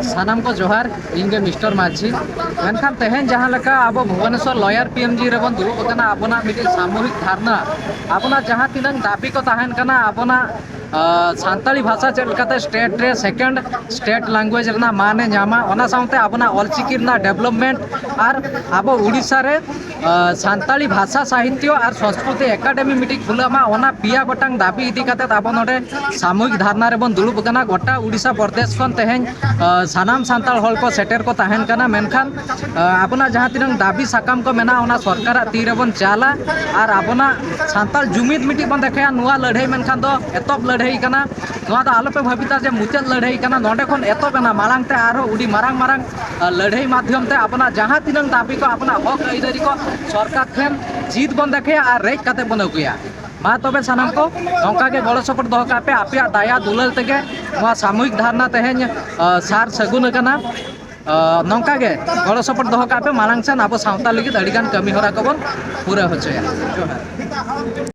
सानाम को जोहार इंगे मिस्टर माझी मेनखान तेहेन जहाँ लेका अब भुवनेश्वर लॉयर पीएमजी रेबन दुरुब कना अपना मिटे सामूहिक धारणा अपना जहाँ तिनंग दाबी को तहन कना अपना सानताली भाषा चलते स्टेट रे सेकेंड स्टेट लैंग्वेज रना माने नामा ओना साउते अपना ऑलचिकी रना डेवलपमेंट और अब उड़ीसा रे सानताली भाषा साहित्य और संस्कृति एकाडेमी मिटी खुलामा ओना पिया गोटांग दाबी इदी काते अब नोडे सामूहिक धारणा रेबन दुरुब कना गोटा उड़ीसा प्रदेश खन तेहेन सानाम सानताल हल को सेटेर को तहन कना मेनखान अपना जहाँ तिनंग दाबी साकाम को मेना ओना सरकार तीरे बन चाला और अपना सानताल जुमिद मिटी बन देखाया नुआ लड़ाई मेनखान दो एतब लड़ाई कना नुआ दो आलोपे भाबिता जे मुचाद लड़ाई कना नोडे खन एतब कना मारांग ते आरो उडी मारांग मारांग लड़ाई माध्यम ते अपना जहाँ तिनंग दाबी को अपना हक आइदारी को सरकार ठेन जीत बन देखाया और रेज काते बन अगुया मा तबे सानाम को नौका के गड़ सपोर्ट दो कापे आपे दाया दुलाल तेगे सामूहिक धारणा तेहेन सार सगुन कना नौका के गड़ सपोर्ट दो कापे मालांग सेन अब सावता लगी अड़ीगान कमी हरा को बन पूरा होचया।